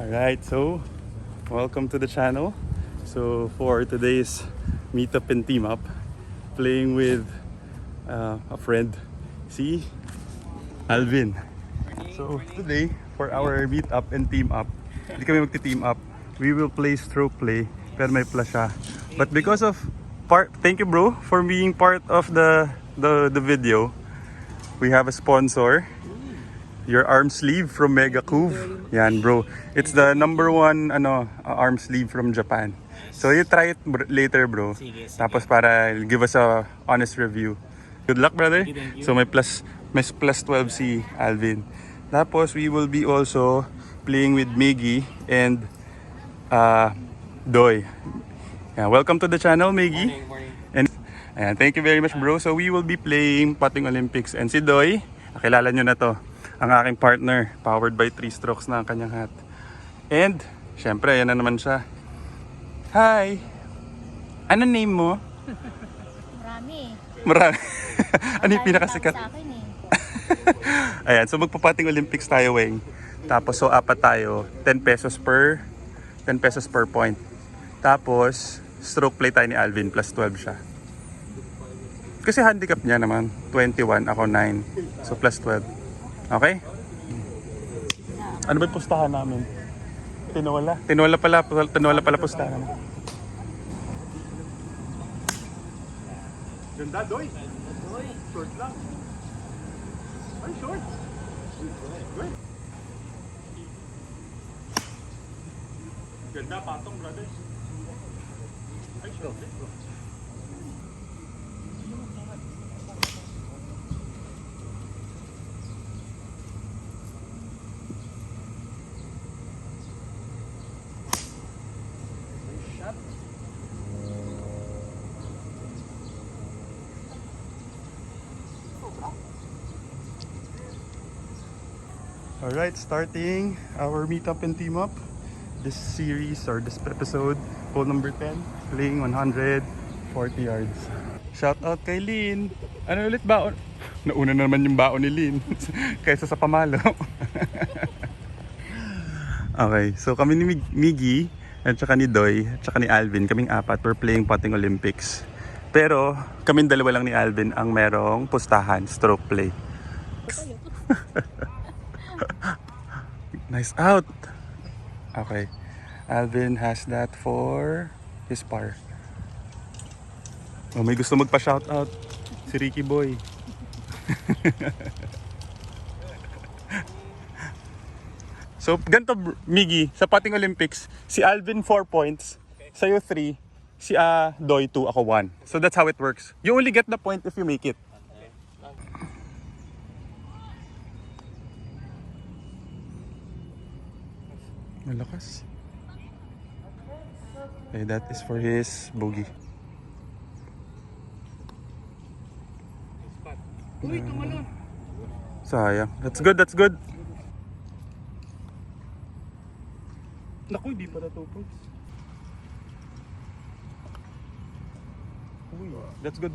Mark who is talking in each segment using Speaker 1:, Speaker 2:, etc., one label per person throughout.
Speaker 1: Alright, so welcome to the channel. So for today's meetup and team up, playing with a friend, si Alvin. So today, for our meetup and team up, hindi kami magti-team up. We will play stroke play, pero may plus siya. But because of thank you bro for being part of the video. We have a sponsor. Your arm sleeve from Mega Couve. Yan bro. It's the #1 arm sleeve from Japan. So you try it later bro. Tapos para give us a honest review. Good luck brother. So may plus 12 si Alvin. Tapos we will be also playing with Miggy and Doy. Yeah, welcome to the channel Miggy. And thank you very much bro. So we will be playing Putting Olympics. And si Doy, kilala nyo na to. Ang aking partner, powered by 3 strokes na ang kanyang hat. And, syempre, yan na naman siya. Hi! Ano name mo? Marami. Ano yung pinakasikat? Ayan, so magpapating Olympics tayo, Weng. Tapos, so apat tayo. 10 pesos per point. Tapos, stroke play tayo ni Alvin, plus 12 siya. Kasi handicap niya naman, 21, ako 9. So, plus 12. Okay? Ano ba yung pustahan namin? Tinola. Tinola pala pustahan. Ganda, Doy. Short lang. Ay, short. Good. Ganda, patong, brothers. Ay, short. Alright, starting our meetup and team up. This series or this episode, hole number 10, playing 140 yards. Shout out kay Lynn. Ano ulit baon? Nauna na naman yung baon ni Lynn kaysa sa pamalo. Okay, so kami ni Miggy at saka ni Doy at saka ni Alvin, kaming apat, we're playing Putting Olympics. Pero kaming dalawa lang ni Alvin ang merong pustahan, stroke play. Nice out. Okay. Alvin has that for his par. Oh, may gusto magpa-shoutout. Si Ricky Boy. So, ganito Miggy, sa Putting Olympics, si Alvin 4 points, sa'yo 3, si Doy 2, ako 1. So that's how it works. You only get the point if you make it. Malakas. Okay, that is for his bogey.
Speaker 2: Uy, tumalon.
Speaker 1: Sayang. That's good, that's good. Naku, hindi pa na 2 points. Uy, that's good.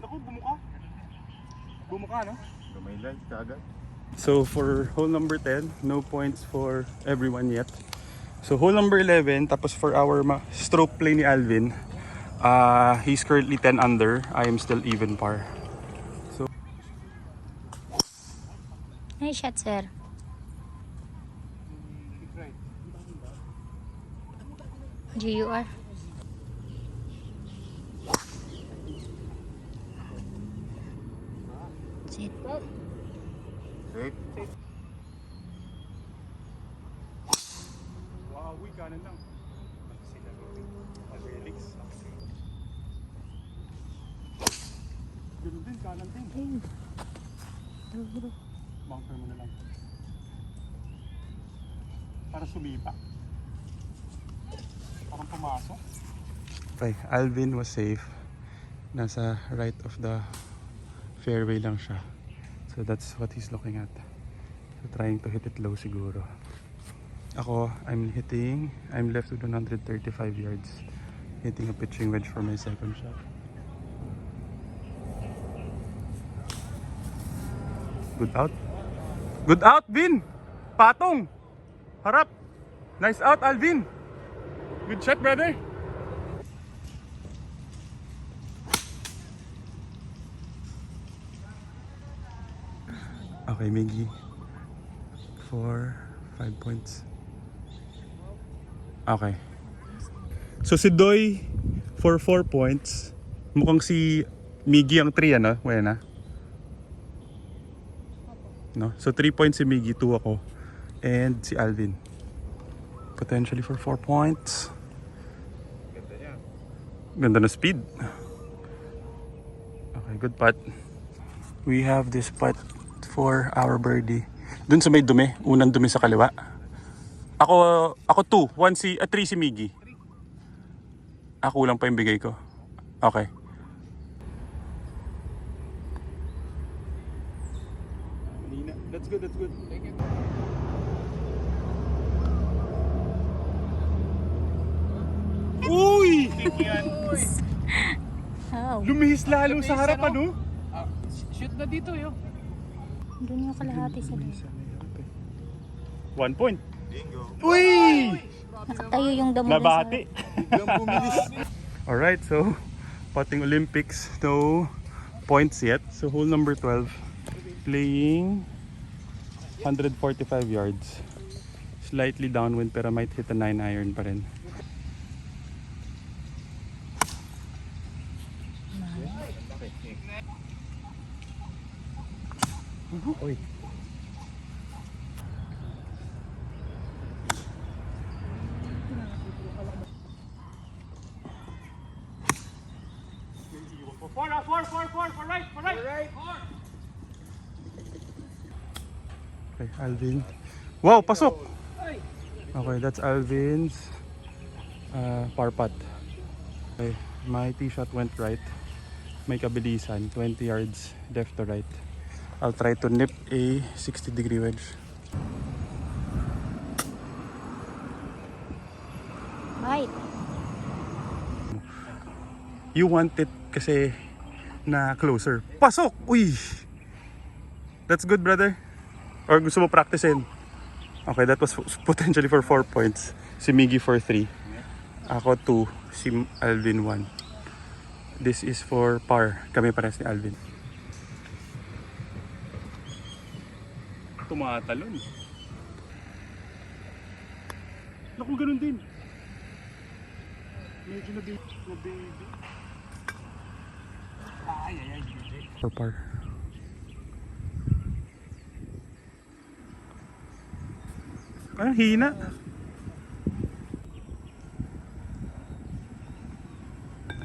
Speaker 1: Naku, bumuka. Bumuka, no?
Speaker 3: Lumaylay ka agad.
Speaker 1: So for hole number 10, no points for everyone yet. So hole number 11, tapos for our stroke play ni Alvin, he's currently 10 under. I am still even par. So
Speaker 4: Nice shot, sir. GUR. Sit.
Speaker 3: Safe.
Speaker 1: wow, uy, kanan lang. Sila mag-relix. Ganun din, kanan din. Bunker mo na lang. Para sumipa. Parang pumasok. Okay, Alvin was safe. Nasa right of the fairway lang siya. So that's what he's looking at. So trying to hit it low siguro. Ako, I'm left with 135 yards. Hitting a pitching wedge for my second shot. Good out. Good out, Vin! Patong! Harap! Nice out, Alvin! Good shot, brother! Okay, Miggy. 5 points. Okay. So si Doy for 4 points. Mukhang si Miggy ang 3, ano? Wena. No? So 3 points si Miggy, 2 ako. And si Alvin. Potentially for 4 points. Ganda na speed. Okay, good putt. We have this putt for our birdie. Dun sa may dumi, unang dumi sa kaliwa. Ako 2, 3 si Miggy. Ako lang pa yung bigay ko. Okay. That's good, that's good. Uy!
Speaker 4: Oh,
Speaker 1: Lumihis lalo sa harap, ano?
Speaker 2: Shoot na dito yun.
Speaker 4: doon yung kalahati sa doon.
Speaker 1: 1 point.
Speaker 3: Bingo.
Speaker 1: Uy!
Speaker 4: Nakatayo yung damo dun sa
Speaker 1: Nabati. Alright, so putting Olympics, no points yet. So hole number 12, playing 145 yards. Slightly downwind pero might hit a 9 iron pa rin. Uy. Okay, Alvin. Wow, pasok! Okay, that's Alvin's par putt. Okay, my tee shot went right. May kabilisan, 20 yards left to right. I'll try to nip a 60-degree wedge.
Speaker 4: right.
Speaker 1: You want it kasi na closer. Pasok! Uy! That's good, brother. Or gusto mo practicein? Okay, that was potentially for 4 points. Si Miggy for 3. Ako 2. Si Alvin 1. This is for par. Kami pares ni Alvin. Tumatalon. Naku, ganun din. Medyo na baby. For par. Ang hina.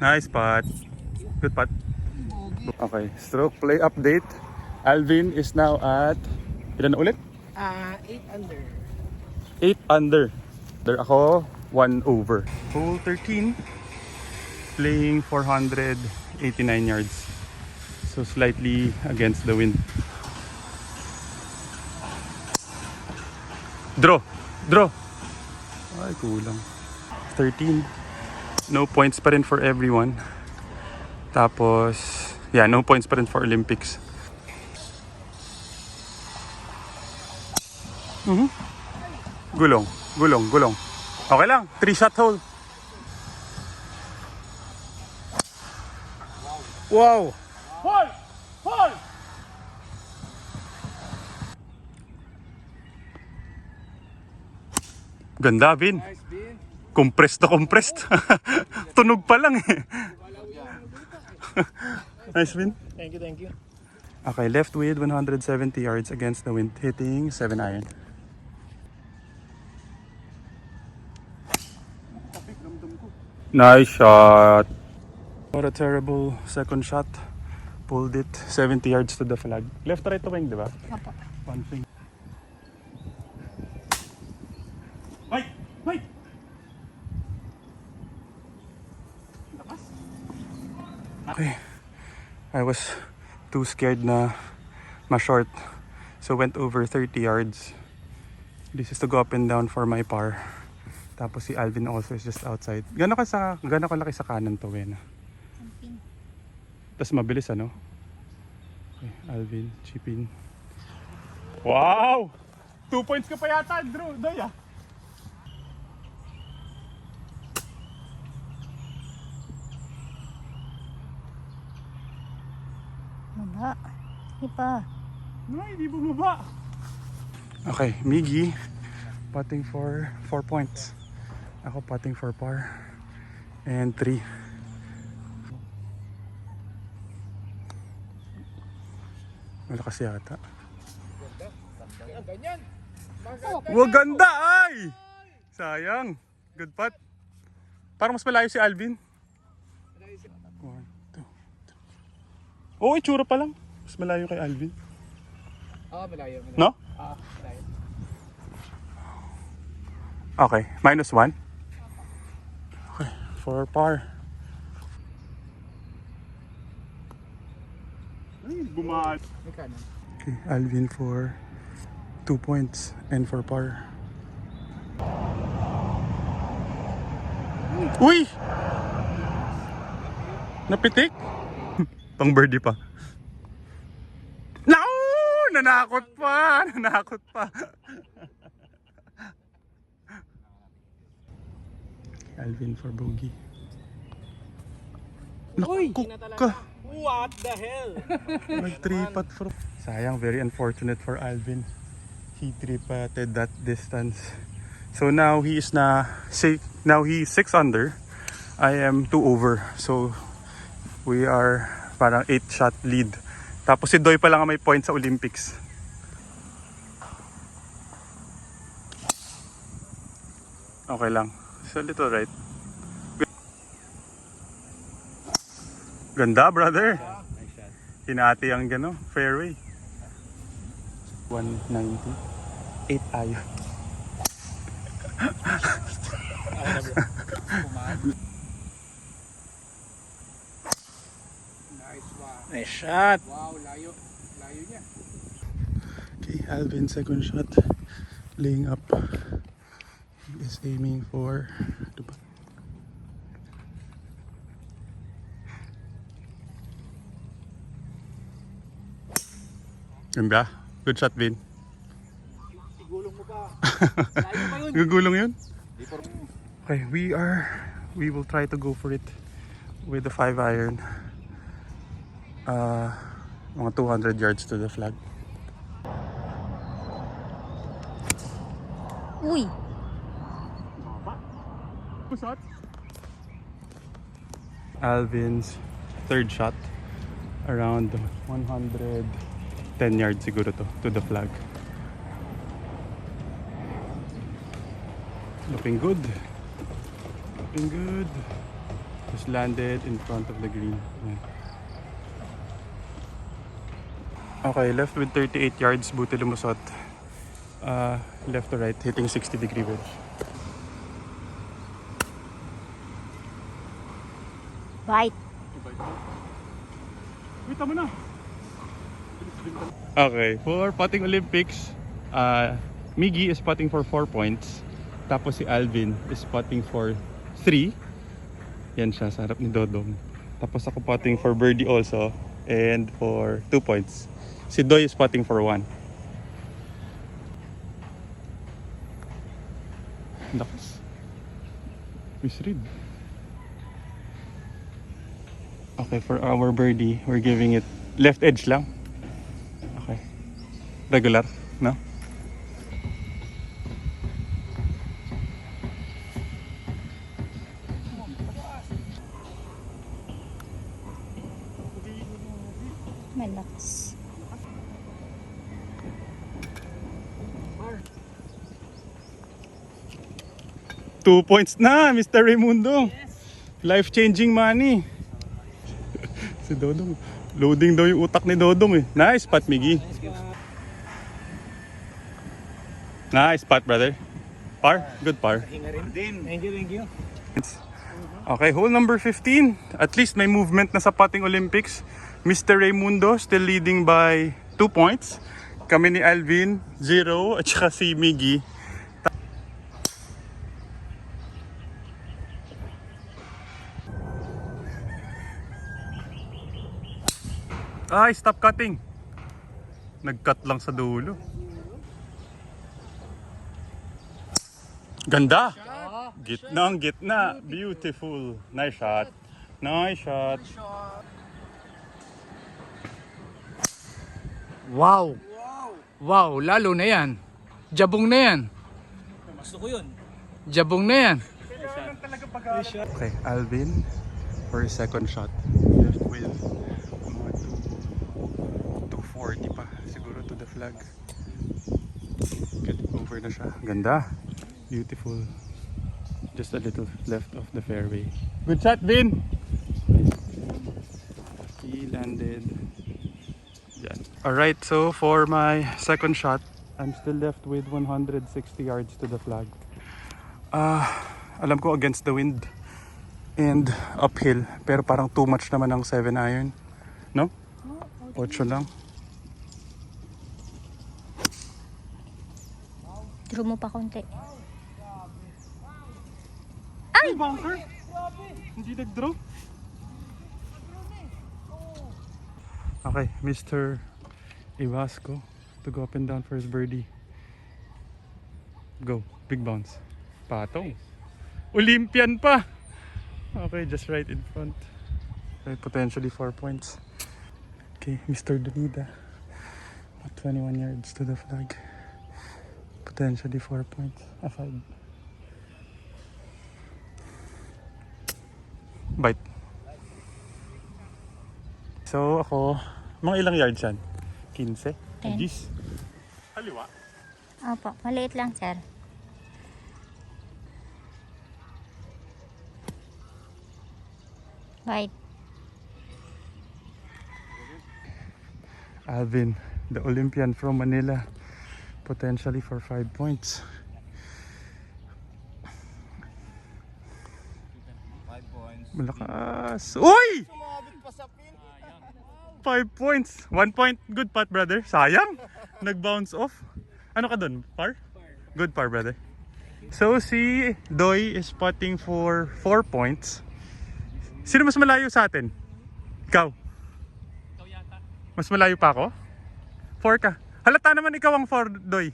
Speaker 1: Nice putt. Good putt. Okay, stroke play update. Alvin is now at ilan na ulit?
Speaker 2: 8 under.
Speaker 1: 8 under. There ako 1 over. Hole 13, playing 489 yards. So slightly against the wind. Draw. Ay, kulang. 13. No points pa rin for everyone. Tapos, yeah, no points pa rin for Olympics. Gulong. Okay lang, 3-shot hole. Wow! Hole! Ganda, Vin.
Speaker 2: Nice, Bin.
Speaker 1: Compressed na compressed. Tunog pa lang eh. Nice, Vin.
Speaker 2: Thank you.
Speaker 1: Okay, left with 170 yards against the wind, hitting 7 iron. Nice shot. What a terrible second shot. Pulled it 70 yards to the flag. Left to right to wing, di ba?
Speaker 4: Opo.
Speaker 1: One thing. Wait! Okay. I was too scared na ma-short. So went over 30 yards. This is to go up and down for my par. Tapos si Alvin also is just outside. Gano'n kalaki sa kanan to, Wena? Tapos mabilis, ano? Okay, Alvin, chip in. Wow! 2 points ka pa yata, Drew. Doy, ah.
Speaker 4: Baba. Hindi pa.
Speaker 1: No, hindi bumaba. Okay, Miggy putting for 4 points. Ako putting for par. And 3. Malakas yata.
Speaker 2: Ganyan.
Speaker 1: Wag ganda ay! Sayang. Good putt. Parang mas malayo si Alvin. 1, 2, 3. Oo, itsura pa lang. Mas malayo kay Alvin.
Speaker 2: Malayo.
Speaker 1: No?
Speaker 2: Malayo.
Speaker 1: Okay, -1. Okay, for par. Ay, bumaat.
Speaker 2: May kanan.
Speaker 1: Okay, Alvin for 2 points and for par. Uy! Napitik? Pang birdie pa. No! Nanakot pa! Nanakot pa! Alvin for bogey.
Speaker 2: Uy!
Speaker 1: Naku ka!
Speaker 2: What the hell?
Speaker 1: Nag-3-putt for... Sayang, very unfortunate for Alvin. He 3-putted that distance. So now he is now he is 6 under. I am 2 over. So we are parang 8 shot lead. Tapos si Doy pa lang ang may point sa Olympics. Okay lang. It's a little right. Ganda, brother. Hinati ang gano, fairway. 190. 8 ayaw.
Speaker 2: Nice shot. Wow, layo. Layo niya.
Speaker 1: Okay, Alvin second shot. Laying up. He is aiming for... Ganda. Good shot, Vin.
Speaker 2: Sigulong mo pa. Layo pa yun.
Speaker 1: Gugulong yun? Okay, we will try to go for it with the 5 iron. Mga 200 yards to the flag.
Speaker 4: Uy!
Speaker 1: Alvin's third shot. Around 110 yards siguro to the flag. Looking good. Looking good. Just landed in front of the green. Yeah. Okay, left with 38 yards, buti lumusot. Left to right, hitting 60-degree wedge.
Speaker 4: Bite.
Speaker 1: Kita mo na. Okay, for putting Olympics, Miggy is putting for 4 points. Tapos si Alvin is putting for 3. Yan siya, sa harap ni Dodong. Tapos ako putting for birdie also and for 2 points. Si Doy is putting for 1. Lakas. Misread. Okay, for our birdie, we're giving it left edge lang. Okay. Regular, no?
Speaker 4: Malakas.
Speaker 1: Two points na, Mr. Raimundo. Life-changing money. Si Dodong. Loading daw yung utak ni Dodong eh. Nice putt, Miggy. Nice putt, brother. Par? Good par.
Speaker 2: Thank you.
Speaker 1: Okay, hole number 15. At least may movement na sa putting Olympics. Mr. Raimundo still leading by 2 points. Kami ni Alvin, 0. At saka si Miggy. Ay, stop cutting. Nag-cut lang sa dulo. Ganda. Gitnang gitna. Beautiful. Nice shot. Nice shot.
Speaker 2: Wow! Wow, lalo na yan. Jabong na yan.
Speaker 5: Gusto ko yun.
Speaker 2: Jabong na yan.
Speaker 1: Okay, Alvin for his second shot. Left with mga 240 pa siguro to the flag. Get over na siya. Ganda. Beautiful. Just a little left of the fairway. Good shot, Vin! Nice. He landed. Yan. Alright, so for my second shot, I'm still left with 160 yards to the flag. Alam ko against the wind and uphill, pero parang too much naman ang 7 iron, no? 8 lang.
Speaker 4: Draw mo pa konti.
Speaker 1: Ay! Bunker! Hindi nag-draw. Okay, Mr. Iwasco to go up and down for his birdie. Go, big bounce. Patong. Olympian pa! Okay, just right in front. Okay, potentially 4 points. Okay, Mr. Donida. 21 yards to the flag. Potentially 4 points. 5. Bite. So ako, mga ilang yards yan? 15?
Speaker 4: 10.
Speaker 1: Gis? Kaliwa?
Speaker 4: Opo, maliit lang, sir. Bite.
Speaker 1: Alvin, the Olympian from Manila. Potentially for 5 points.
Speaker 3: 5 points.
Speaker 1: Malakas. Uy! 5 points. 1 point. Good putt, brother. Sayang. Nag-bounce off. Ano ka dun? Par? Good par, brother. So, si Doy is putting for 4 points. Sino mas malayo sa atin? Ikaw?
Speaker 5: Ikaw yata.
Speaker 1: Mas malayo pa ako? 4 ka. Halata naman ikaw ang 4, Doy.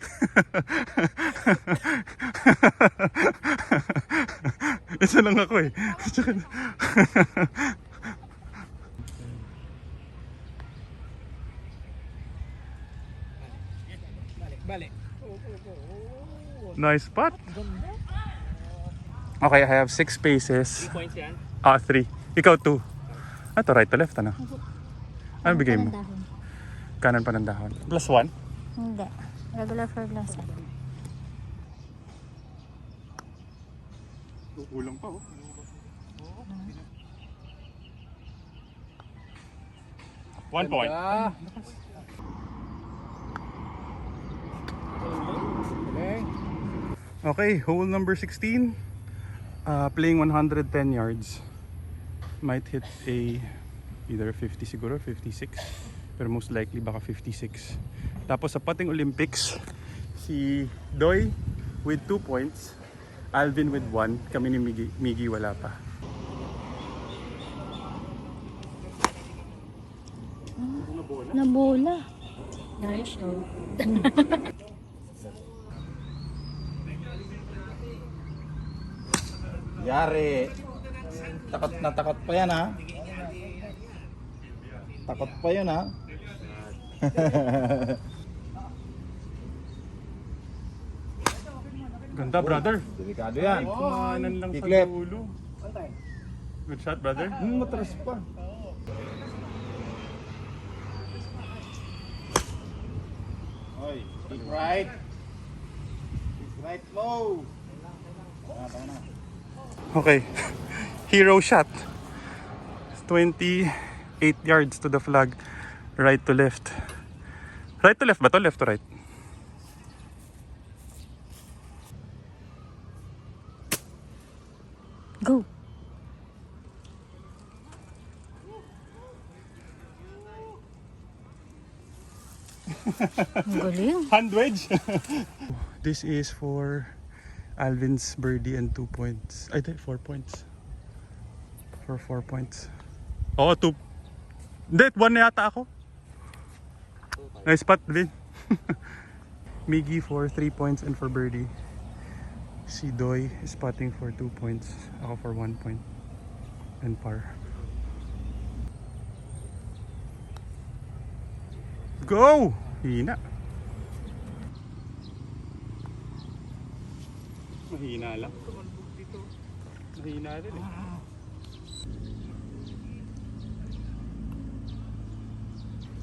Speaker 1: Isa lang ako eh.
Speaker 5: Balik.
Speaker 1: Nice putt. Okay, I have 6 paces.
Speaker 5: 3 points yan.
Speaker 1: 3. Ikaw 2. Ito, right to left, ano? Ano bigay mo?
Speaker 4: Dahon.
Speaker 1: Kanan pa ng dahon. Plus 1?
Speaker 4: Hindi. Regular for lang, sir.
Speaker 1: Kulang pa, oh. One point. Okay, hole number 16. Playing 110 yards. Might hit a either 50 siguro, 56. Pero most likely baka 56. Tapos sa putting Olympics, si Doy with 2 points, Alvin with 1, kami ni Miggy wala pa.
Speaker 4: Nabola.
Speaker 3: Yari. Takot pa yan, ha? Takot pa yun, ha?
Speaker 1: Ganda, brother.
Speaker 3: Delikado yan.
Speaker 1: Kumanan lang sa
Speaker 3: Kiklep.
Speaker 1: dulo. Good shot, brother.
Speaker 3: Matras pa. Oy, big right. Big right low. Tama na.
Speaker 1: Okay. Hero shot. 28 yards to the flag. Right to left. Right to left ba to? Left to right?
Speaker 4: Go. Ang galing.
Speaker 1: Hand wedge. This is for Alvin's birdie and 2 points. I think 4 points. For 4 points. Oo, 2. Hindi, 1 na yata ako. Nice spot, Vin. Miggy for 3 points and for birdie. Si Doy is putting for 2 points. Ako for 1 point. And par. Go! Hina. Mahina lang. Mahina rin eh.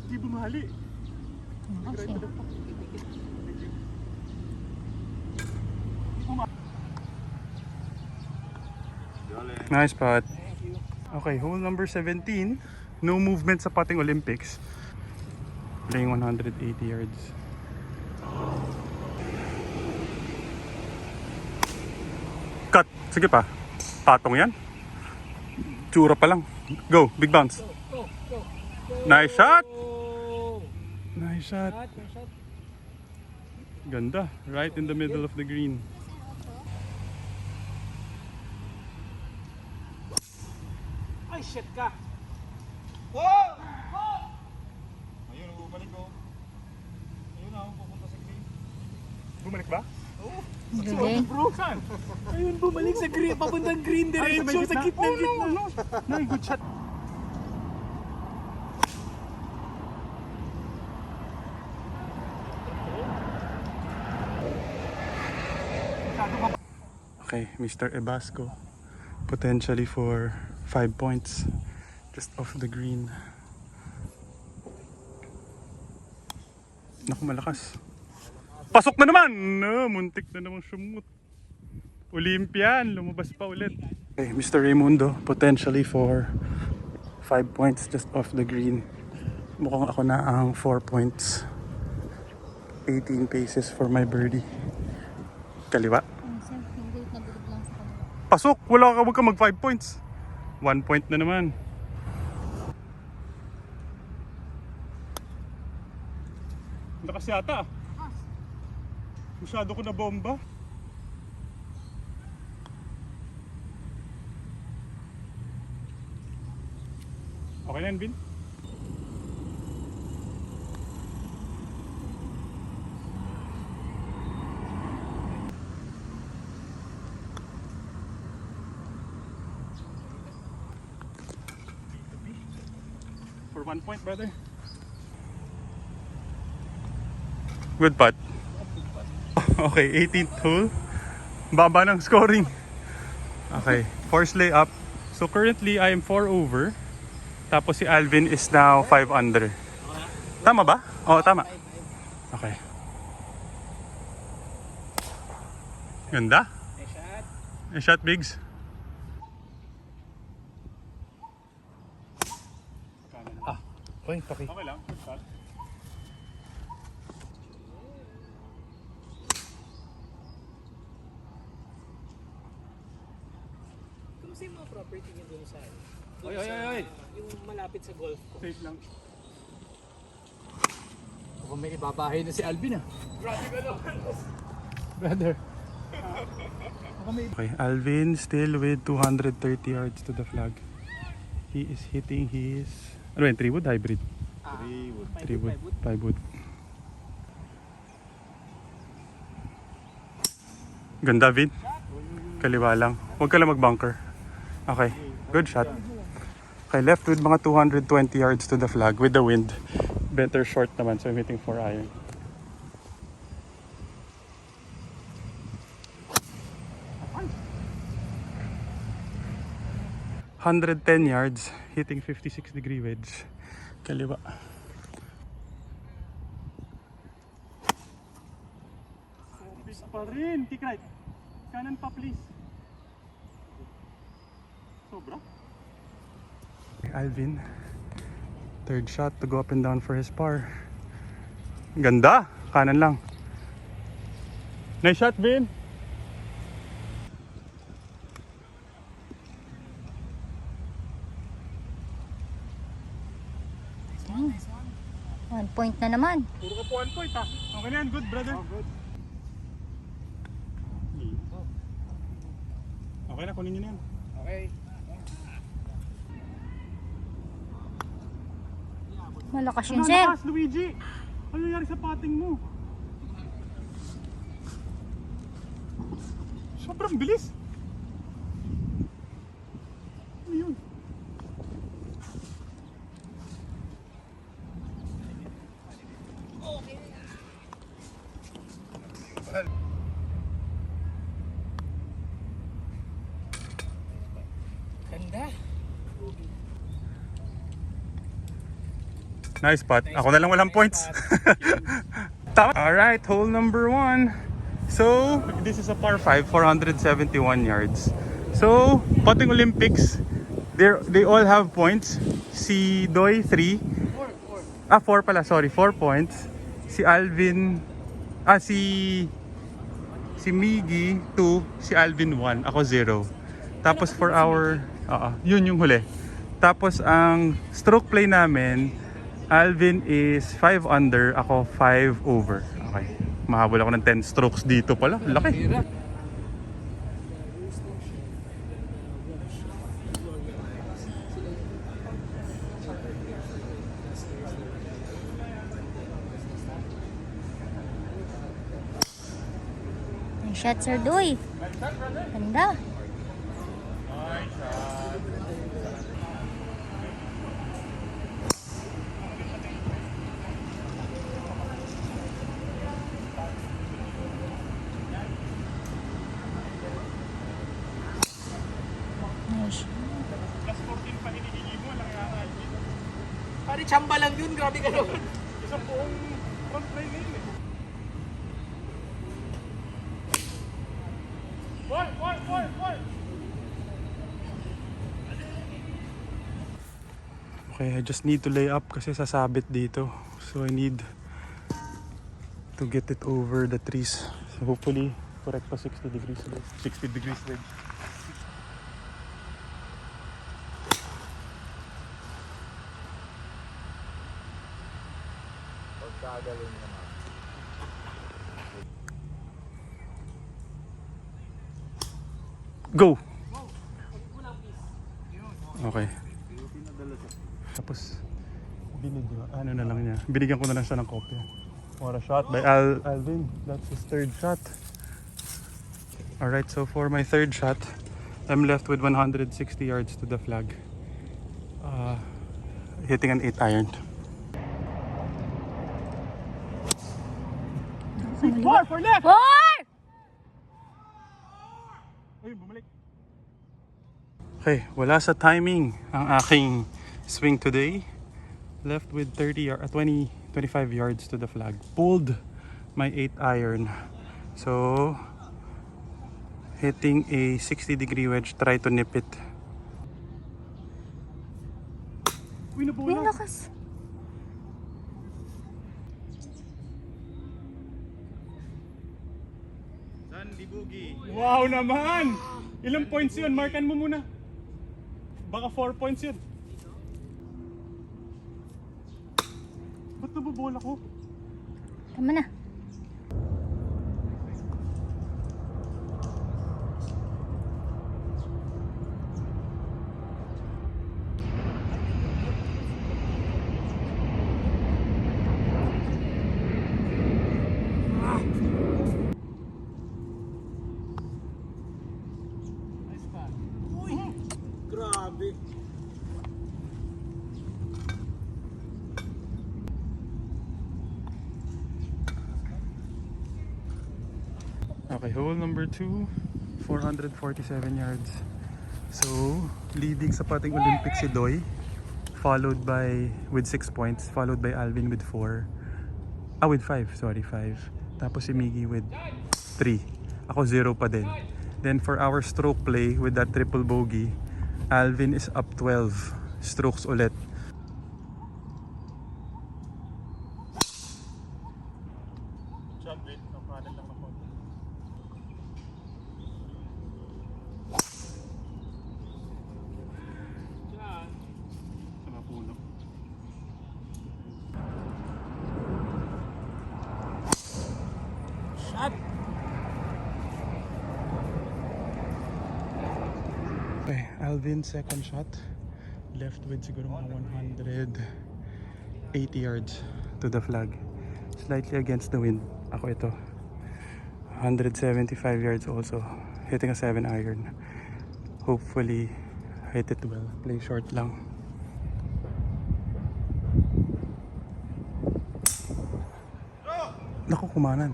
Speaker 1: Hindi bumali.
Speaker 4: Kasi,
Speaker 1: Nice putt. Okay, hole number 17. No movement sa putting Olympics. Playing 180 yards. Cut. Sige pa. Patong yan. Tsura pa lang. Go. Big bounce. Nice shot. Nice shot. Ganda. Right in the middle of the green.
Speaker 5: Ay, shit ka!
Speaker 3: Ayun, bumalik ko. Ayun na, pupunta sa green.
Speaker 1: Bumalik ba?
Speaker 4: galing.
Speaker 5: Bro, saan? Ayun, bumalik sa green, papuntang green diretso, sa gitna.
Speaker 1: No, good shot. Okay, Mr. Ebasco. Potentially for 5 points. Just off the green. Naku, malakas. Pasok na naman! No, muntik na namang sumut. Olympian, lumabas pa ulit. Okay, Mr. Raimundo, potentially for 5 points just off the green. Mukhang ako na ang 4 points. 18 paces for my birdie. Kaliwa. Pasok! Wala ka, wag ka mag 5 points. 1 point na naman. Lakas yata. Masyado ko na bomba. Okay na yan, Vin? For 1 point, brother. Good putt. Okay, 18th hole. Baba ng scoring. Okay, force layup. So currently I am 4 over. Tapos si Alvin is now 5 under. Tama ba? Oo, tama. Okay. Ganda. Nice shot, Biggs.
Speaker 5: Uy, paki.
Speaker 1: Okay lang. Good shot.
Speaker 5: Kumusta yung mga property niyo dun sa...
Speaker 3: Oy.
Speaker 5: Yung malapit sa golf ko.
Speaker 1: Safe lang.
Speaker 2: Kung may ibabahay na si Alvin ah.
Speaker 5: Grabe ka naman.
Speaker 2: Brother.
Speaker 1: Okay, Alvin still with 230 yards to the flag. He is hitting his... Ano yun? 3 wood hybrid?
Speaker 3: 3 wood.
Speaker 1: 3 wood. 5 wood. Ganda, Vin. Kaliwa lang. Huwag ka lang mag-bunker. Okay, good shot. Okay, left with mga 220 yards to the flag with the wind. Better short naman, so I'm hitting 4 iron. ...110 yards, hitting 56-degree wedge. Kaliwa. Big pa rin. Kick right. Kanan pa, please. Sobra. Alvin. Third shot to go up and down for his par. Ganda. Kanan lang. Nice shot, Vin.
Speaker 4: One point na naman.
Speaker 1: Puro ka po 1 point ha. Okay na yan. Good, brother. Oh, good. Okay na, kunin nyo na yan.
Speaker 2: Okay.
Speaker 4: Malakas yun, sir.
Speaker 1: Malakas, Luigi. Ano nangyari sa pating mo? Sobrang bilis. Ano yun? Nice putt. Ako na lang walang points. Tama. Alright, hole number 1. So, this is a par 5, 471 yards. So, putting Olympics, they all have points. Si Doy, 3. 4 pala, sorry, 4 points. Si Alvin, si Miggy, 2. Si Alvin, 1. Ako, 0. Tapos for our, yun yung huli. Tapos ang stroke play namin, Alvin is 5 under, ako 5 over. Okay. Mahabol ako ng 10 strokes dito pala. Laki.
Speaker 4: Nice shot, Sir Doy. Ganda. Nice.
Speaker 5: Pare, chamba lang yun. Grabe ka naman.
Speaker 3: Isang buong front play ngayon eh. Ball!
Speaker 1: Okay, I just need to lay up kasi sasabit dito. So I need to get it over the trees. So hopefully, correct pa 60 degrees. 60 degrees wedge. Go! Okay. Tapos, ano na lang niya. Binigyan ko na lang siya ng kopya. What a shot by Alvin. That's his third shot. Alright, so for my third shot, I'm left with 160 yards to the flag. Hitting an 8 iron.
Speaker 5: For left!
Speaker 3: Ayun, bumalik.
Speaker 1: Okay, wala sa timing ang aking swing today. Left with 25 yards to the flag. Pulled my 8 iron. So, hitting a 60-degree wedge, try to nip it.
Speaker 3: Uy,
Speaker 4: Yung lakas.
Speaker 1: Sandy Boogie.
Speaker 3: Wow naman! Ilang points yun? Markan mo muna. Baka 4 points yun. Ba't nababola ko?
Speaker 4: Tama na.
Speaker 5: Grabe.
Speaker 1: Okay, hole number 2, 447 yards. So, leading sa pating Olympics si Doy, followed by, with 6 points, followed by Alvin with 4. With 5, sorry, 5. Tapos si Miggy with 3. Ako 0 pa din. Then for our stroke play with that triple bogey, Alvin is up 12 strokes ulit.
Speaker 3: Shot wait, kapanan lang ako.
Speaker 1: Sa mapuno.
Speaker 5: Shot.
Speaker 1: Okay, Alvin second shot. Left with siguro mga 180 yards to the flag. Slightly against the wind. Ako ito. 175 yards also. Hitting a 7 iron. Hopefully, hit it well. Play short lang. Naku, kumanan.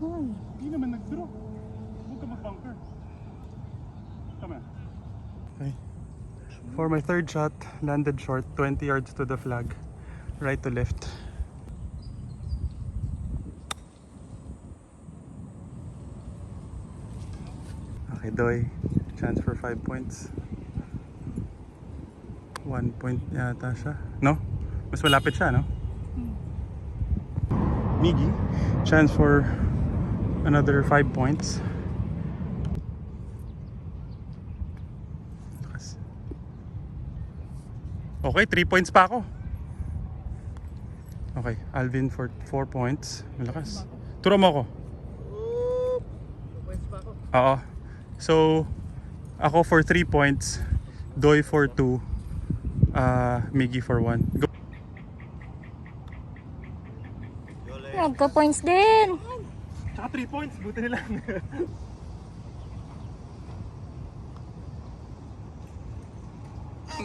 Speaker 4: Uy.
Speaker 3: Hindi naman nag-draw. Huwag ka mag-bunker.
Speaker 1: For my third shot, landed short, 20 yards to the flag, right to left. Okay, Doy, chance for 5 points. 1 point yata siya. No? Mas malapit siya, no? Miggy, chance for another 5 points. Okay, 3 points pa ako. Okay, Alvin for 4 points. Malakas. Turo mo ako.
Speaker 5: 2 points pa ako.
Speaker 1: Oo. So, ako for 3 points. Doy for 2. Miggy for 1. Go.
Speaker 4: Magka-points din.
Speaker 3: Tsaka 3 points, buti na lang.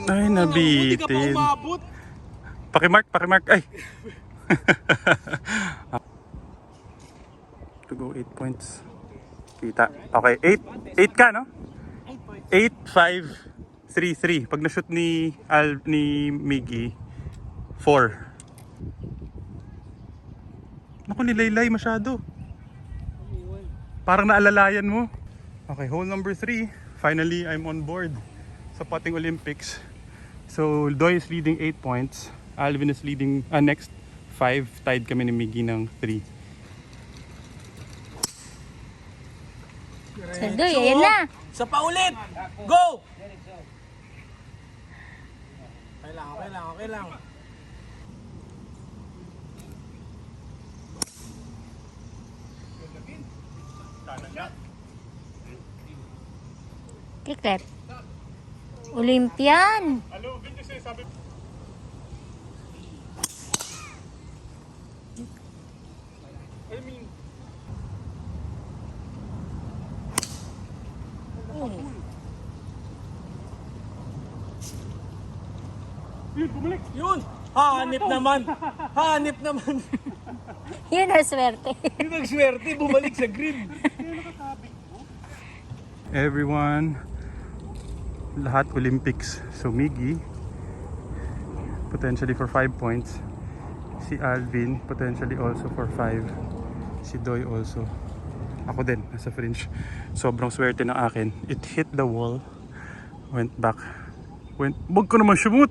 Speaker 1: Ay,
Speaker 5: Hindi ka pa
Speaker 1: nabitin.
Speaker 5: umabot.
Speaker 1: Pakimark. Ay! To go 8 points. Kita. Okay, 8 ka, no? 8, 5, 3, 3. Pag na-shoot ni Miggy, 4. Naku, nilaylay masyado. Parang naalalayan mo. Okay, hole number 3. Finally, I'm on board sa Putting Olympics. So, Doy is leading 8 points. Alvin is leading next 5. Tied kami ni Miggy ng 3.
Speaker 4: Sir Doy, ayan na.
Speaker 5: Sa paulit. Go! Okay lang.
Speaker 4: Click. Olympian.
Speaker 3: Hello, Vin, kasi sabi... I mean, yun, bumalik.
Speaker 5: Yun! Hanip naman!
Speaker 4: Yun ang swerte.
Speaker 5: Yung nagswerte, bumalik sa green.
Speaker 1: Everyone, lahat Olympics. So Miggy, potentially for 5 points. Si Alvin, potentially also for 5. Si Doy also. Ako din, nasa fringe. Sobrang swerte ng akin. It hit the wall. Went back. Wag ko naman shoot!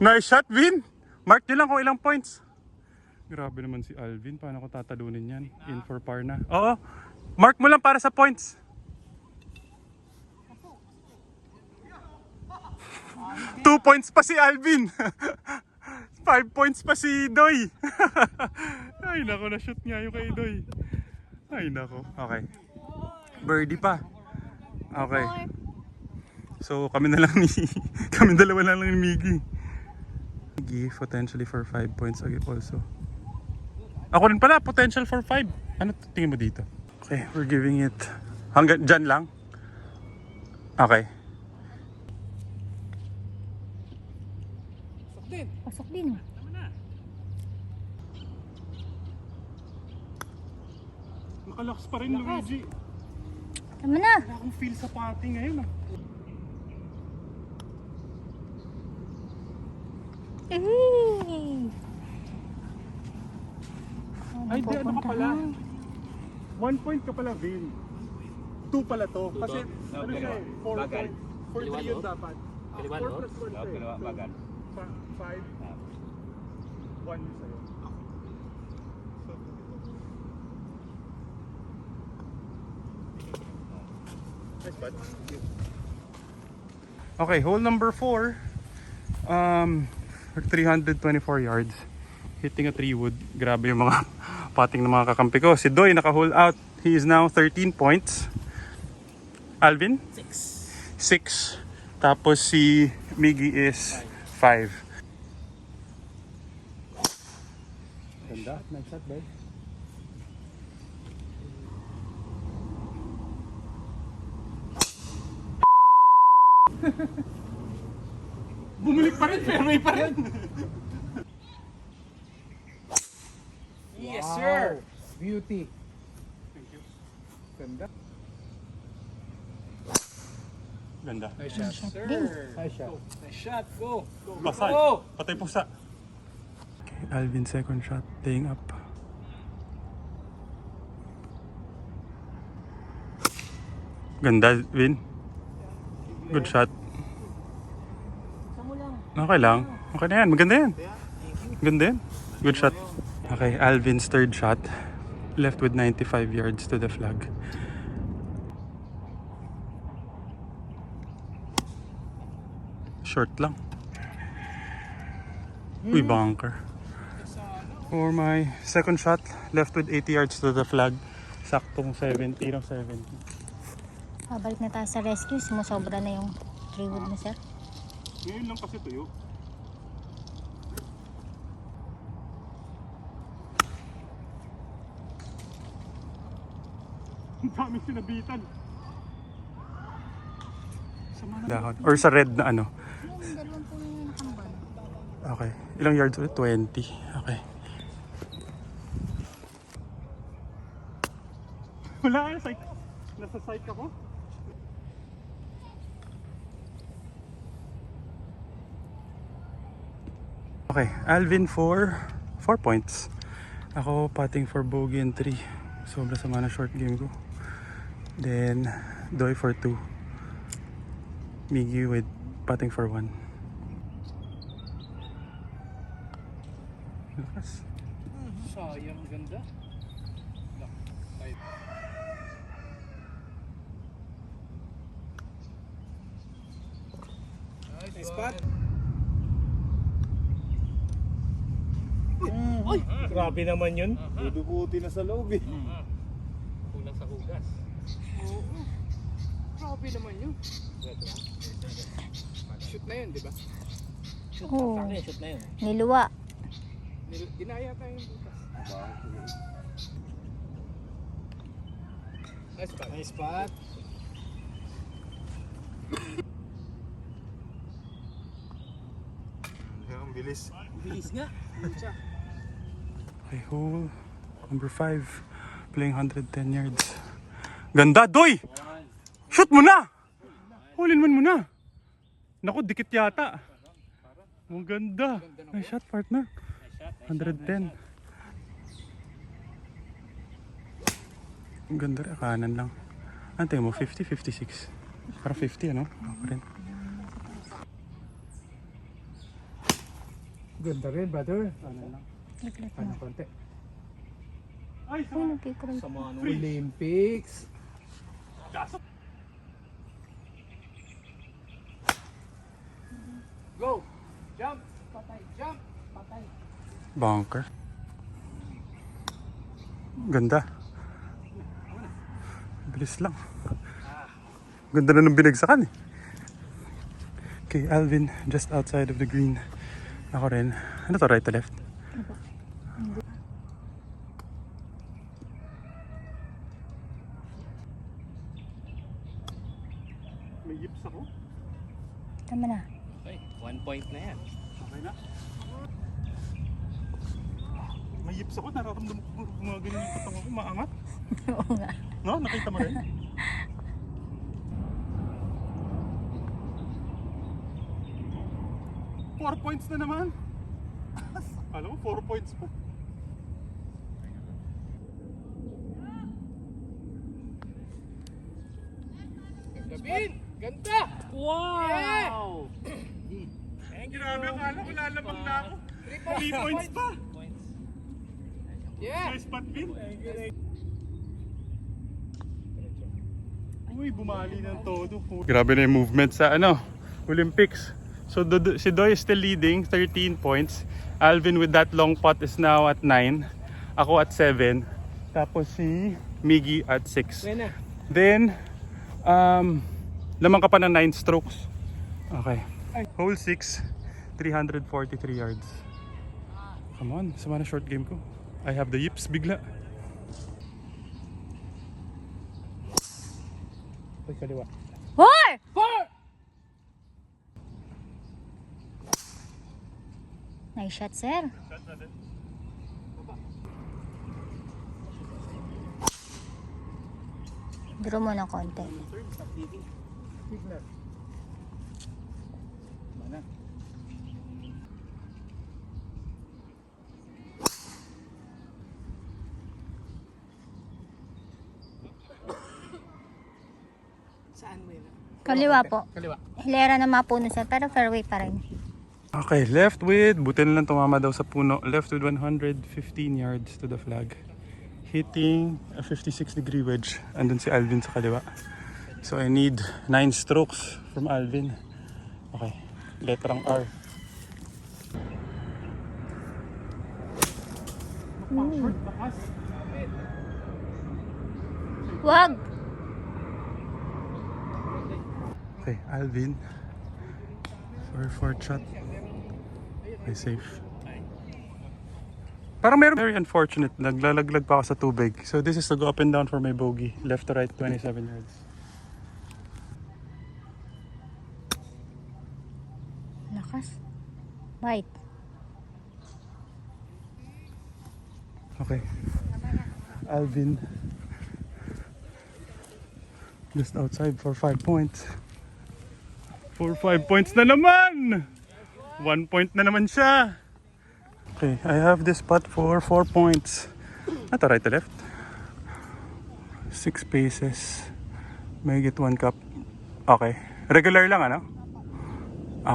Speaker 1: Nice shot, Vin! Mark nyo lang kung ilang points. Grabe naman si Alvin. Paano ko tatalunin yan? In for par na. Oo. Mark mo lang para sa points. 2 points pa si Alvin. 5 points pa si Doy. Ay nako, na-shoot nga yung kay Doy. Ay nako. Okay. Birdie pa. Okay. So kami na lang kami dalawa na lang ni Miggy. Miggy potentially for 5 points also. Ako rin pala, potential for 5. Ano tingin mo dito? Okay, we're giving it hanggang dyan lang. Okay.
Speaker 4: Pasok din.
Speaker 3: Nakalakas pa rin, Luigi.
Speaker 4: Tama na.
Speaker 3: Wala akong feel sa putting ngayon. Ay, di, ano ka pala? 1 point ka pala, Vin. 2 pala to. Kasi, ano siya eh, 4 point. 4-3 yun dapat. 4 plus 1 siya eh.
Speaker 2: Bagan.
Speaker 3: 5. 1 yun sa'yo. Nice putt.
Speaker 1: Okay, hole number 4. 324 yards. Hitting a 3 wood. Grabe yung mga putting ng mga kakampi ko. Si Doy naka-hole out. He is now 13 points. Alvin? 6. Tapos si Miggy is 5. Ganda. Nice shot, boy.
Speaker 3: Bumalik pa rin, fairway pa rin.
Speaker 5: Yes, sir!
Speaker 2: Beauty.
Speaker 3: Thank you.
Speaker 2: Ganda.
Speaker 1: Ganda.
Speaker 5: Nice shot.
Speaker 4: Shot din.
Speaker 5: Nice shot. Nice shot. Go.
Speaker 1: Pasay.
Speaker 5: Go.
Speaker 1: Patay pusa. Okay, Alvin second shot. Laying up. Ganda, Vin. Good shot. Okay lang. Okay na yan. Maganda yan. Ganda yan. Good shot. Okay, Alvin's third shot. Left with 95 yards to the flag. Short lang. Uy, bunker. For my second shot, left with 80 yards to the flag. Saktong 70 of 70.
Speaker 4: Babalik na tayo sa rescue. Sumusobra na yung 3 wood mo, sir.
Speaker 3: Ngayon lang kasi tuyo. Ang daming sinabitan.
Speaker 1: Dahon. Or sa red na ano.
Speaker 4: Yung dalawang po yung nakambal.
Speaker 1: Okay. Ilang yards ulit? 20. Okay.
Speaker 3: Wala ka, nasa site ako.
Speaker 1: Okay. Alvin for 4 points. Ako patting for bogey and 3. Sobra sama na short game ko. Then, Doy for 2. Miggy with patting for 1. Lakas.
Speaker 5: Sayang, ganda. Nice spot. Ay! Grabe naman yun.
Speaker 2: Dudukuti na sa loob eh.
Speaker 5: Kulang sa hugas. Oo. Grabe naman yun. Shoot na yun, di ba?
Speaker 4: Oo.
Speaker 5: Shoot na yun.
Speaker 4: Niluwa.
Speaker 5: Ginaya tayo yung butas. Nice spot. Nice spot.
Speaker 3: Ang bilis.
Speaker 5: Bilis nga.
Speaker 1: Okay, hole number 5. Playing 110 yards. Ganda, Doy! Shoot mo na! Hulin mo na. Naku, dikit yata. Ang ganda. Nice shot, partner. 110. Ang ganda rin. Kanan lang. Antay mo, 50, 56. Parang 50, ano? Ako rin.
Speaker 5: Ganda rin, brother.
Speaker 4: Laglag
Speaker 5: Ano
Speaker 4: mo.
Speaker 5: konti?
Speaker 3: Ay,
Speaker 4: Uy, nagkikuray.
Speaker 5: Sa mga Olympics. Go! Jump! Patay! Jump! Patay!
Speaker 1: Bunker. Ganda. Bilis lang. Ganda na ng binagsakan eh. Okay, Alvin, just outside of the green. Ako rin. Ano to, right to left?
Speaker 3: may yips ako.
Speaker 4: Tama na.
Speaker 5: Okay, 1 point na yan.
Speaker 3: Okay na. May yips ako. Nararamdaman ko mga ganyan yung katawan ko. Maangat.
Speaker 4: Oo nga.
Speaker 3: No? Nakita mo rin? Four points na naman. Alam mo, 4 points pa.
Speaker 5: Ganda, Bin! Ganda! Wow!
Speaker 3: Grabe, akala ko lalamang na ako. 3 points pa.
Speaker 5: Yeah!
Speaker 3: Nice spot, Vin. Uy, bumali ng todo.
Speaker 1: Grabe na yung movement sa Olympics. So si Doy is still leading, 13 points. Alvin with that long putt is now at 9. Ako at 7. Tapos si Miggy at 6.
Speaker 5: Yan na.
Speaker 1: Then, lamang ka pa ng 9 strokes. Okay. Hole 6, 343 yards. Come on, sama na short game ko. I have the yips bigla.
Speaker 5: Uy, kaliwa.
Speaker 4: Four! Nice shot, sir. Draw mo ng konti.
Speaker 5: Big left.
Speaker 3: na.
Speaker 5: Saan mo yun?
Speaker 4: Kaliwa po.
Speaker 5: Kaliwa.
Speaker 4: Hilera na mapuno sir, pero fairway pa rin.
Speaker 1: Okay, left with, buti na lang tumama daw sa puno. Left with 115 yards to the flag. Hitting a 56-degree wedge. Andun si Alvin sa kaliwa. So I need 9 strokes from Alvin. Okay, letrang R.
Speaker 4: Wag!
Speaker 1: Okay, Alvin. For fourth shot. Okay, safe. Parang meron very unfortunate. Naglalaglag pa ako sa tubig. So this is to go up and down for my bogey. Left to right, 27 yards.
Speaker 4: Lakas. Bite.
Speaker 1: Okay. Alvin. Just outside for 5 points. For 5 points na naman! 1 point na naman siya. Okay, I have this putt for 4 points. Not right to left. 6 paces. May get 1 cup. Okay. Regular lang ano?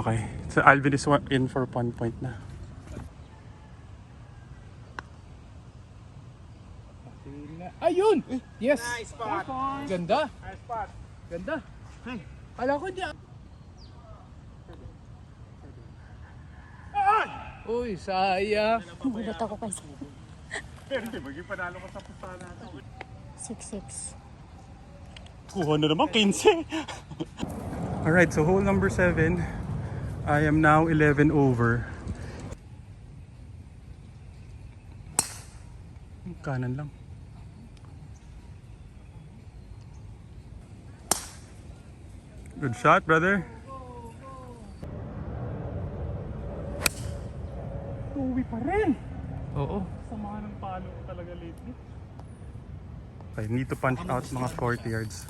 Speaker 1: Okay. So Alvin is in for 1 point na.
Speaker 5: Ayun! Yes!
Speaker 2: Nice spot.
Speaker 5: Ganda!
Speaker 2: Nice spot.
Speaker 5: Ganda! Kala ko di. Uy, sayang.
Speaker 4: Nagulat ako kay sir.
Speaker 3: Pero hindi, maging panalo ko sa pustahan natin.
Speaker 4: 6-6.
Speaker 1: Kuha na naman, 15. Alright, so hole number 7. I am now 11 over. Kanan lang. Good shot, brother.
Speaker 3: Uwi pa rin.
Speaker 5: Oo.
Speaker 3: Sama ng palo ko talaga lately.
Speaker 1: I need to punch out mga 40 yards.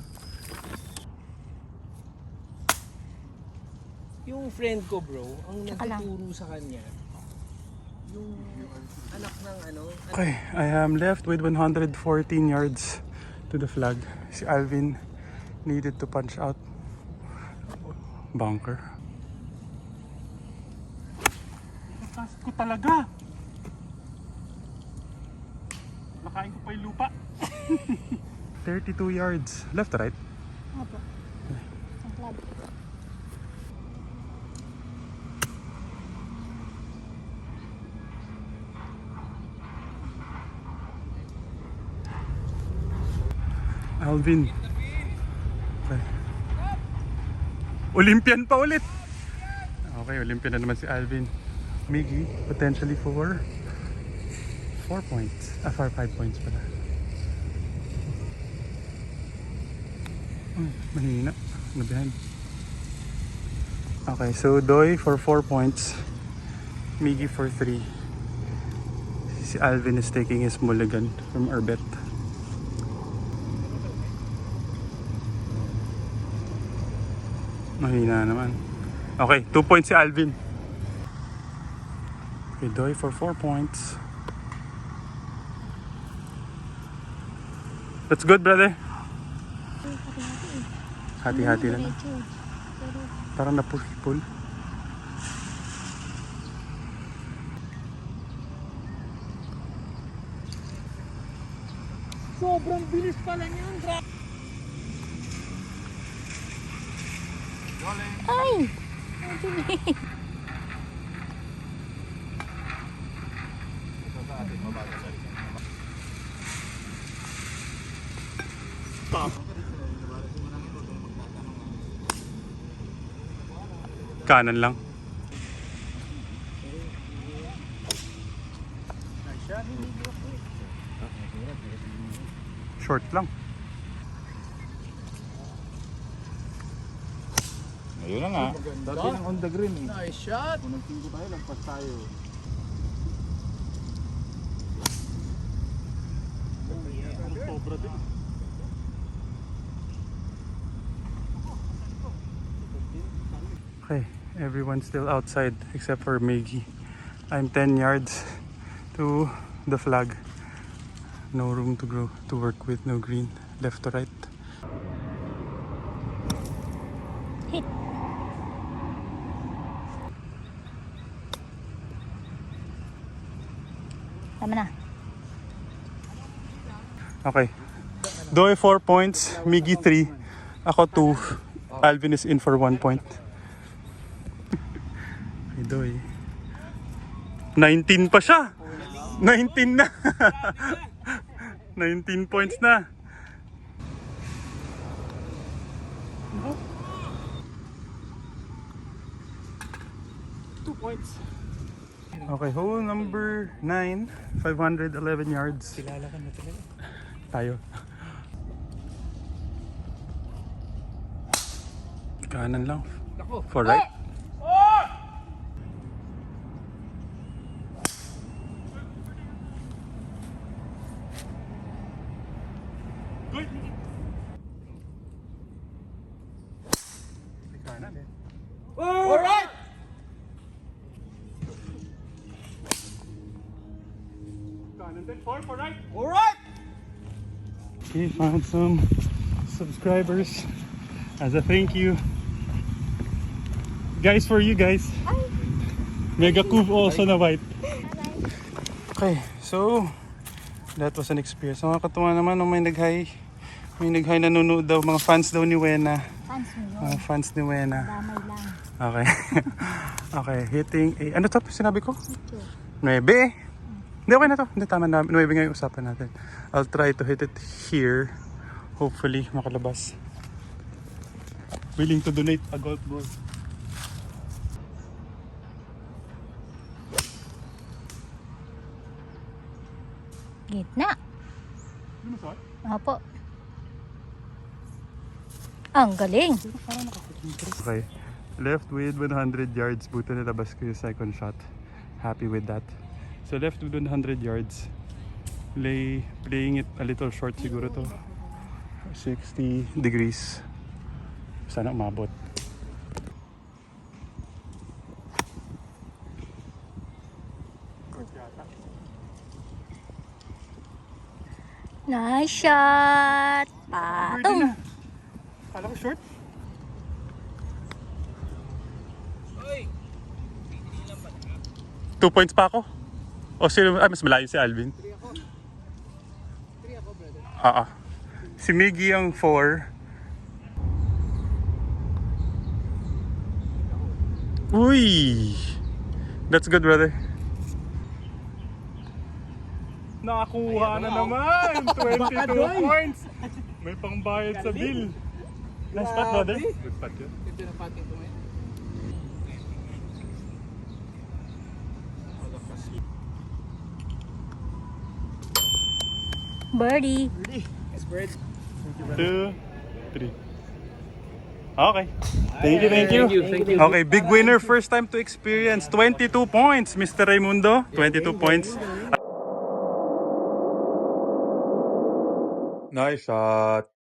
Speaker 5: Yung friend ko bro, ang
Speaker 4: Tsaka lang.
Speaker 5: nagtuturo sa kanya, yung anak ng ano,
Speaker 1: Okay, I am left with 114 yards to the flag. Si Alvin needed to punch out. Bunker.
Speaker 3: Task ko talaga. Nakain ko pa yung lupa.
Speaker 1: 32 yards. Left to right?
Speaker 4: Opo. Ang flag.
Speaker 1: Alvin. Okay. Olympian pa ulit. Okay, Olympian na naman si Alvin. Miggy, potentially for 4 points. For 5 points pala. Mahina. No behind. Okay, so Doy for 4 points. Miggy for 3. Si Alvin is taking his mulligan from Arbet. Mahina naman. Okay, 2 points si Alvin. Okay, Doy for 4 points. That's good, brother. Hati-hati na lang. Parang na-pull.
Speaker 5: sobrang bilis pala niyan.
Speaker 4: Ay!
Speaker 1: Kanan lang. Short lang.
Speaker 3: Ayun na nga. Dati ng on the green eh.
Speaker 5: Nice shot.
Speaker 3: Kung nagtingko tayo, lagpas tayo. Sobra din.
Speaker 1: Okay, Everyone's still outside except for Maggie. I'm 10 yards to the flag. No room to grow, to work with, no green, left to right.
Speaker 4: Hit. Tama na.
Speaker 1: Okay. Doy 4 points, Miggy 3, ako 2. Alvin is in for 1 point. Ay, Doy. 19 pa siya! 19 na! 19 points na! Okay, hole number 9, 511 yards.
Speaker 5: Kilala ka na talaga.
Speaker 1: Tayo. Kanan lang. For right.
Speaker 3: Good. Kanan eh.
Speaker 5: Alright!
Speaker 3: Kanan din. 4 for right.
Speaker 5: Alright!
Speaker 1: Okay, found some subscribers as a thank you. Guys, for you guys. Mega Cove also na white. Okay, so that was an experience. Nakakatuwa naman nung may nag-hi. May nag-hi, nanonood daw. Mga fans daw ni Wena.
Speaker 4: Fans mo yun.
Speaker 1: Mga fans ni Wena.
Speaker 4: Damay lang.
Speaker 1: Okay. Okay, hitting a... Ano to? Sinabi ko?
Speaker 4: Ito.
Speaker 1: 9. Hindi, okay na to. Hindi, tama na. 9 nga yung usapan natin. I'll try to hit it here. Hopefully, makalabas. Willing to donate a golf ball.
Speaker 4: Gitna.
Speaker 3: Ano sa?
Speaker 4: Opo. Ang galing.
Speaker 1: Okay. Left with 100 yards. Buti nilabas ko yung second shot. Happy with that. So left with 100 yards. Playing it a little short siguro to. 60 degrees. Sana umabot.
Speaker 4: Nice shot. Patong.
Speaker 1: Kala ko short?
Speaker 5: Oy!
Speaker 1: 2 points pa ako? O sino? Mas malayo si Alvin.
Speaker 5: 3 ako, brother.
Speaker 1: Si Miggy ang 4. Uy! That's good, brother. Nakakuha na naman! 22 points! May pangbayad sa bill. Nice spot, brother. Good spot yun.
Speaker 5: Ito na patin ko ngayon.
Speaker 4: Birdie.
Speaker 5: Yes, bird.
Speaker 1: 2, 3. Okay. Thank you, thank you.
Speaker 5: Thank you.
Speaker 1: Okay, big winner, first time to experience. 22 points, Mr. Raimundo. 22 points. Nice shot.